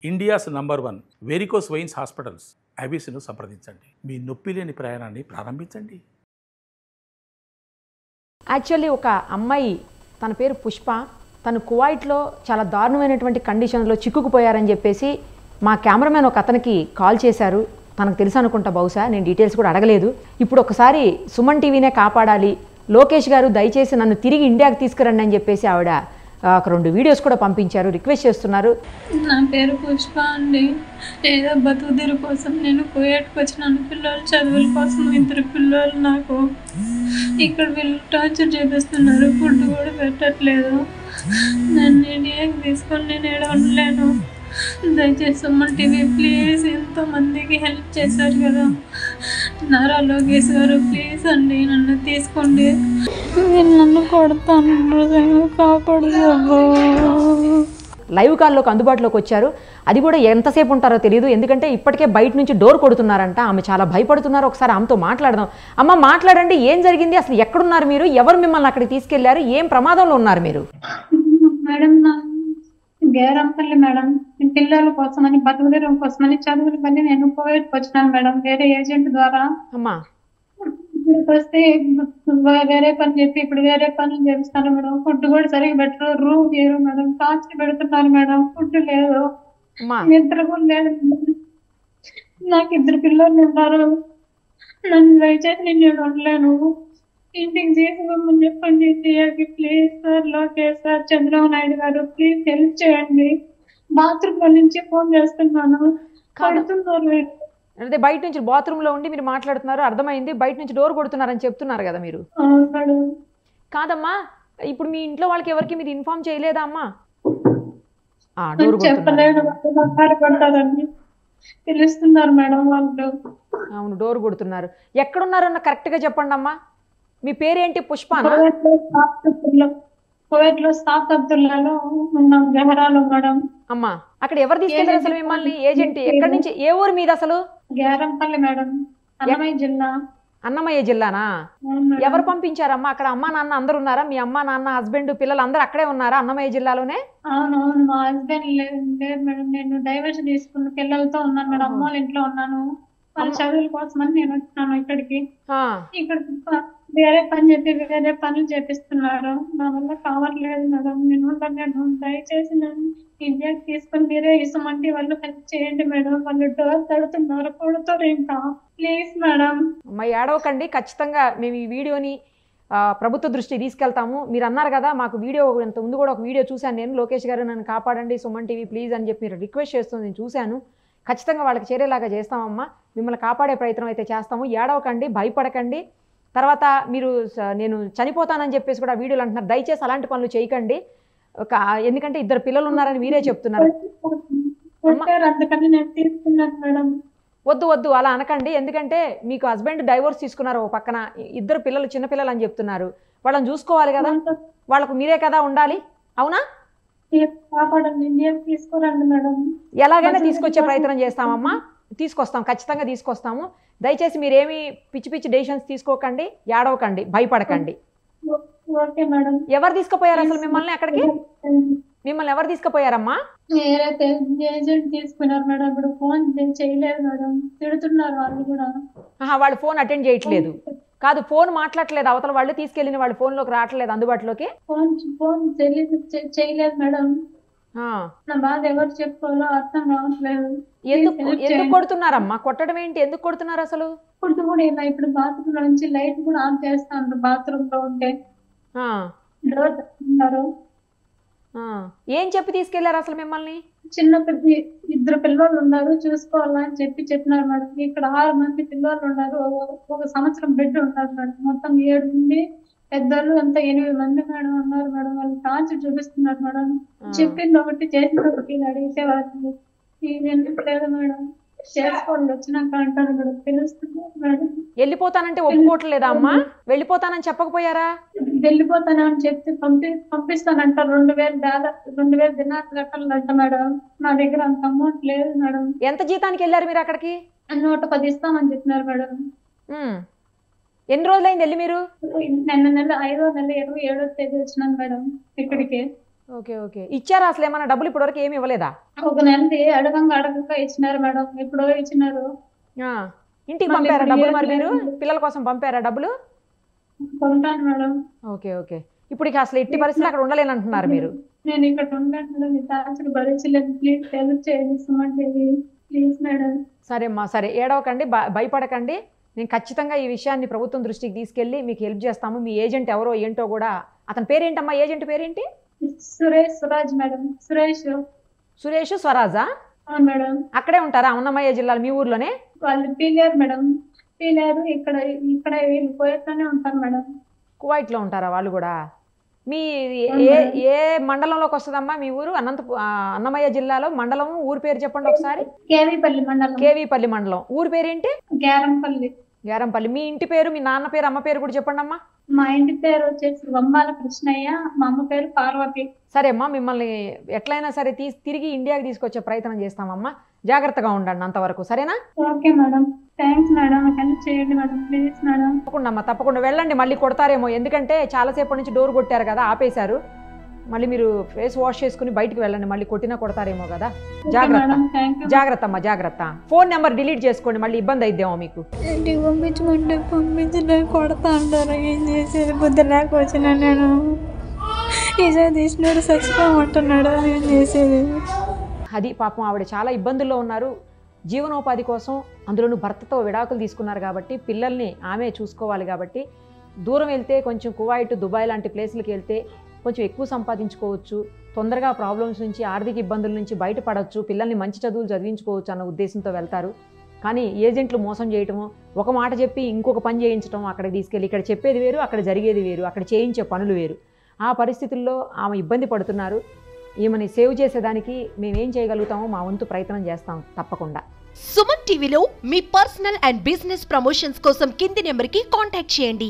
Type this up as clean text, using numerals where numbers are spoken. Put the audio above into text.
India's number 1 varicose veins hospitals ఐబీసీను సంప్రదించండి. మీ నొప్పి లేని ప్రయాణాన్ని ప్రారంభించండి. యాక్చువల్లీ ఒక అమ్మాయి, తన పేరు పుష్ప, తను కువైట్లో చాలా దారుణమైనటువంటి కండిషన్లో చిక్కుకుపోయారని చెప్పేసి మా కెమెరామెన్ ఒక అతనికి కాల్ చేశారు. తనకు తెలుసు అనుకుంటా, బహుశా నేను డీటెయిల్స్ కూడా అడగలేదు. ఇప్పుడు ఒకసారి సుమన్ టీవీనే కాపాడాలి, లోకేష్ గారు దయచేసి నన్ను తిరిగి ఇండియాకి తీసుకురండి అని చెప్పేసి ఆవిడ ఒక 2 వీడియోస్ కూడా పంపించారు, రిక్వెస్ట్ చేస్తున్నారు. నా పేరు పుష్ప అండి. ఏదో బతుకుదెరు కోసం నేను కువైట్కి వచ్చినాను. పిల్లలు చదువుల కోసం 2 పిల్లలు నాకు. ఇక్కడ వీళ్ళు టార్చర్ చేపిస్తున్నారు, ఫుడ్ కూడా పెట్టట్లేదు. నన్ను ఇండియాకి తీసుకొని నేను ఏడ ఉండలేను. దయచేసి సుమన్ టీవీ ప్లీజ్, ఎంతో మందికి హెల్ప్ చేశారు కదా నారా లోకేష్ గారు, ప్లీజ్ అండి నన్ను తీసుకోండి. నన్ను కొడతాను, కాపాడు. లైవ్ కాల్లోకి అందుబాటులోకి వచ్చారు. అది కూడా ఎంతసేపు ఉంటారో తెలియదు, ఎందుకంటే ఇప్పటికే బయట నుంచి డోర్ కొడుతున్నారంట. ఆమె చాలా భయపడుతున్నారు. ఒకసారి ఆమెతో మాట్లాడదాం. అమ్మ మాట్లాడండి, ఏం జరిగింది, అసలు ఎక్కడున్నారు మీరు, ఎవరు మిమ్మల్ని అక్కడికి తీసుకెళ్లారు, ఏం ప్రమాదంలో ఉన్నారు మీరు? మేడం, గేరంపల్లి మేడం, పిల్లల కోసమని, బతుకుదెరువు కోసమని, చదువుల పని నేను కువైట్కి వచ్చినాను మేడం, వేరే ఏజెంట్ ద్వారా. అమ్మా ఇక్కడికి వస్తే వేరే పని చెప్పి ఇప్పుడు వేరే పనులు చేపిస్తాను మేడం. ఫుడ్ కూడా సరిగ్గా పెట్టరు, రూమ్ చేయరు మేడం, టార్చర్ పెడుతున్నారు మేడం. ఫుడ్ లేదు, నిద్ర కూడా లేదు. నాకు 2 పిల్లలు ఉన్నారు. నన్ను దయచేసి నేను ఉండలేను, ఇంటికి తీసుకోమని చెప్పండి. Please sir, Lokesh sir, Chandrababu Naidu గారు ప్లీజ్ హెల్ప్ చేయండి. బాత్రూమ్ నుంచి ఫోన్ చేస్తున్నాను, కడుతున్నారు. అంటే బయట నుంచి బాత్రూంలో ఉండి మీరు మాట్లాడుతున్నారు, అర్థమైంది. బయట నుంచి డోర్ కొడుతున్నారని చెప్తున్నారు కదా మీరు. కాదమ్మా, ఇప్పుడు మీ ఇంట్లో వాళ్ళకి ఎవరికి మీరు ఇన్ఫార్మ్ చేయలేదా అమ్మా? డోర్ చెప్పలేదు, పడతారని తెలుస్తున్నారు మేడం వాళ్ళు. అవును, డోర్ కొడుతున్నారు. ఎక్కడున్నారన్న కరెక్ట్ గా చెప్పండి అమ్మా. మీ పేరేంటి? పుష్పనా? కువైట్ లో సాత్ అబ్దుల్లాలో ఉన్నాం, జహరాలో మేడం. అమ్మా, అక్కడ ఎవరు తీసుకెళ్లారు అసలు మిమ్మల్ని? ఏజెంట్ ఎక్కడి నుంచి, ఏ ఊరు మీద అసలు? గేరంపల్లి మేడం, అన్నమయ్య జిల్లా. అన్నమయ్య జిల్లానా? ఎవరు పంపించారమ్మా? అక్కడ అమ్మా నాన్న అందరు ఉన్నారా? మీ అమ్మా నాన్న, హస్బెండ్, పిల్లలు అందరూ అక్కడే ఉన్నారా అన్నమయ్య జిల్లాలోనే? అవునవును, మా హస్బెండ్ లేదు మేడం. నేను డైవర్స్ తీసుకున్న పిల్లలతో ఉన్నాను మేడం, అమ్మ వాళ్ళ ఇంట్లో ఉన్నాను. వాళ్ళ చదువుల కోసమని నేను వచ్చినాను ఇక్కడికి. ఇక్కడ వేరే పని చెప్పి వేరే పనులు చేపిస్తున్నారు, నా వల్ల కావట్లేదు మేడం. నేను దయచేసి నన్ను ఇండియాకి తీసుకొని మీరే ఇసమంటి వాళ్ళు హెల్ప్ చేయండి మేడం. వాళ్ళు డోర్ తడుతున్నారు, కొడుతారు ఇంకా, ప్లీజ్ మేడం. అమ్మాయి ఏడవకండి, ఖచ్చితంగా మేము ఈ వీడియోని ప్రభుత్వ దృష్టి తీసుకెళ్తాము. మీరు అన్నారు కదా మాకు వీడియో, ఇంత ముందు కూడా ఒక వీడియో చూశాను నేను, లోకేష్ గారు నన్ను కాపాడండి సుమన్ టీవీ ప్లీజ్ అని చెప్పి మీరు రిక్వెస్ట్ చేస్తుంది నేను చూశాను. ఖచ్చితంగా వాళ్ళకి చేరేలాగా చేస్తామమ్మా, మిమ్మల్ని కాపాడే ప్రయత్నం అయితే చేస్తాము. ఏడవకండి, భయపడకండి. తర్వాత మీరు నేను చనిపోతానని చెప్పేసి కూడా వీడియోలు అంటున్నారు. దయచేసి అలాంటి పనులు చేయకండి, ఎందుకంటే 2 పిల్లలు ఉన్నారని మీరే చెప్తున్నారు. వద్దు వద్దు అలా అనకండి, ఎందుకంటే మీకు హస్బెండ్ డైవోర్స్ తీసుకున్నారు, ఒక పక్కన 2 పిల్లలు, చిన్న పిల్లలు అని చెప్తున్నారు. వాళ్ళని చూసుకోవాలి కదా, వాళ్ళకు మీరే కదా ఉండాలి, అవునా? ఎలాగైనా తీసుకొచ్చే ప్రయత్నం చేస్తామమ్మా, తీసుకొస్తాం, ఖచ్చితంగా తీసుకొస్తాము. దయచేసి మీరేమి పిచ్చి పిచ్చి డెసిషన్స్ తీసుకోకండి, ఏడవకండి, భయపడకండి. ఎవరు తీసుకుపోయారు అసలు మిమ్మల్ని అక్కడికి? మిమ్మల్ని ఎవరు తీసుకుపోయారమ్మా? తీసుకున్నారు మేడం. ఇప్పుడు ఫోన్ చేయలేదు మేడం, తిడుతున్నారు వాళ్ళు కూడా. వాళ్ళు ఫోన్ అటెండ్ చేయట్లేదు కాదు, ఫోన్ మాట్లాడలేదు అవతల వాళ్ళు, తీసుకెళ్ళిన వాళ్ళు ఫోన్ లోకి రావట్లేదు అందుబాటులోకి. ఫోన్ చేయలేదు మేడం. నా బాధ ఎవరు చెప్పుకోవాలో అర్థం కావట్లేదు. ఎందుకు కొడుతున్నారమ్మా? కొట్టడం ఏంటి, ఎందుకు కొడుతున్నారు అసలు? ఫుడ్ కూడా ఇలా, ఇప్పుడు బాత్రూమ్ లో నుంచి లైట్ కూడా ఆన్ చేస్తాను, బాత్రూమ్ లో ఉంటే డోర్ తెస్తున్నారు. ఏం చెప్పి తీసుకెళ్లారు అసలు మిమ్మల్ని? చిన్న 2 పిల్లలు ఉన్నారు, చూసుకోవాలని చెప్పినారు మేడం. ఇక్కడ 6 మంది పిల్లలు ఉన్నారు, 1 సంవత్సరం బిడ్డ ఉన్నారు మేడం. మొత్తం 7 మంది పెద్దలు, అంతా 8 మంది మేడం ఉన్నారు మేడం. వాళ్ళు టార్చర్ చూపిస్తున్నారు మేడం. చెప్పింది ఒకటి, చేసింది ఒకటి, అడిగితే వాళ్ళు ఎందుకు లేదు మేడం, చేసుకోండి వచ్చినాక అంటారు మేడం. తెలుస్తుంది మేడం. వెళ్ళిపోతానంటే ఒప్పుకోవట్లేదా అమ్మా? వెళ్ళిపోతానని చెప్పకపోయారా? వెళ్ళిపోతానని చెప్తే పంపిస్తానంటారు. 2000 దినాలు కట్టాలంట మేడం. నా దగ్గర అంత అమౌంట్ లేదు మేడం. ఎంత జీతానికి వెళ్ళారు మీరు అక్కడికి? 110 ఇస్తామని చెప్పినారు మేడం. ఎన్ని రోజులైంది వెళ్ళి మీరు? నిన్న నెల 5వ నెల 27వ తేదీ వచ్చినాను మేడం ఇక్కడికి. Okay okay. ఇచ్చారా అసలు ఏమైనా డబ్బులు ఇప్పటివరకు ఏమి ఇవ్వలేదా? ఒక నెలది అడగంగా ఇచ్చినారు మేడం, ఎప్పుడో ఇచ్చినారు. ఆ, ఇంటికి పంపారా డబ్బులు? మరి మీరు పిల్లల కోసం పంపారా డబ్బులు? పంపాను మేడం. Okay okay. ఇప్పుడు ఇక అసలు ఎట్టి పరిస్థితులు అక్కడ ఉండలేనంటున్నారు మీరు? నేను ఇక్కడ ఉండలేను మేడం, మీ టార్చర్ భరించలేదు, ప్లీజ్ హెల్ప్ చేయండి సుమన్ టీవీ ప్లీజ్ మేడం. సరే అమ్మా, సరే, ఏడవకండి, భయపడకండి. నేను ఖచ్చితంగా ఈ విషయాన్ని ప్రభుత్వం దృష్టికి తీసుకెళ్ళి మీకు హెల్ప్ చేస్తాము. మీ ఏజెంట్ ఎవరో ఏంటో కూడా, అతని పేరేంటమ్మా, ఏజెంట్ పేరేంటి? సురేష్ మేడం. సురేష్ స్వరాజా? అవును మేడం. అక్కడే ఉంటారా అన్నమయ్య జిల్లాలో మీ ఊర్లోనే? వాళ్ళు పీలేరు మేడం, పీలేరు. ఇక్కడ వీళ్ళు కోయట్లోనే ఉంటారు మేడం. కువైట్లో ఉంటారా వాళ్ళు కూడా? మీ ఏ మండలంలోకి వస్తుందమ్మా మీ ఊరు? అన్నమయ్య జిల్లాలో మండలం ఊరు పేరు చెప్పండి ఒకసారి. కేవీపల్లి మండలం. కేవీపల్లి మండలం. ఊరు పేరేంటి? గ్యారంపల్లి. మీ ఇంటి పేరు, మీ నాన్న పేరు, అమ్మ పేరు కూడా చెప్పండి అమ్మా. మా ఇంటి పేరు వచ్చేసి వమ్మాల కృష్ణయ్య, మా అమ్మ పేరు పార్వతి. సరే అమ్మా, మిమ్మల్ని ఎట్లయినా సరే తిరిగి ఇండియాకి తీసుకొచ్చే ప్రయత్నం చేస్తామమ్మా. జాగ్రత్తగా ఉండండి అంతవరకు, సరేనా? Okay madam, thanks madam, help చేయండి మేడం ప్లీజ్ మేడం. తప్పకుండా అమ్మా, తప్పకుండా వెళ్ళండి. మళ్ళీ కొడతారేమో, ఎందుకంటే చాలాసేపటి నుంచి డోర్ కొట్టారు కదా, ఆపేశారు. మళ్ళీ మీరు ఫేస్ వాష్ చేసుకుని బయటికి వెళ్ళండి, మళ్ళీ కొట్టినా కొడతారేమో కదా. జాగ్రత్త అమ్మా, జాగ్రత్త. ఫోన్ నెంబర్ డిలీట్ చేసుకోండి, మళ్ళీ ఇబ్బంది అయిద్దేమో మీకు. ఇంటికి పంపించలే, కొడతా అంటారు. ఏం చేసేది, బుద్ధి లేక వచ్చిన నేను. ఈజా తీసినాడు, చచ్చిపోమంటున్నాడు, ఏం చేసేది? అది పాపం, ఆవిడ చాలా ఇబ్బందుల్లో ఉన్నారు. జీవనోపాధి కోసం, అందులోనూ భర్తతో విడాకులు తీసుకున్నారు కాబట్టి పిల్లల్ని ఆమె చూసుకోవాలి కాబట్టి, దూరం వెళ్తే కొంచెం కువైట్, దుబాయ్ లాంటి ప్లేసులకి వెళ్తే కొంచెం ఎక్కువ సంపాదించుకోవచ్చు, తొందరగా ప్రాబ్లమ్స్ నుంచి, ఆర్థిక ఇబ్బందుల నుంచి బయటపడవచ్చు, పిల్లల్ని మంచి చదువులు చదివించుకోవచ్చు అన్న ఉద్దేశంతో వెళ్తారు. కానీ ఏజెంట్లు మోసం చేయటము, ఒక మాట చెప్పి ఇంకొక పని చేయించడం, అక్కడికి తీసుకెళ్ళి ఇక్కడ చెప్పేది వేరు, అక్కడ జరిగేది వేరు, అక్కడ చేయించే పనులు వేరు. ఆ పరిస్థితుల్లో ఆమె ఇబ్బంది పడుతున్నారు. ఈమెని సేవ్ చేసేదానికి మేమేం చేయగలుగుతామో మా వంతు ప్రయత్నం చేస్తాం తప్పకుండా. సుమన్ టీవీలో మీ పర్సనల్ అండ్ బిజినెస్ ప్రమోషన్స్ కోసం కింది నెంబర్కి కాంటాక్ట్ చేయండి.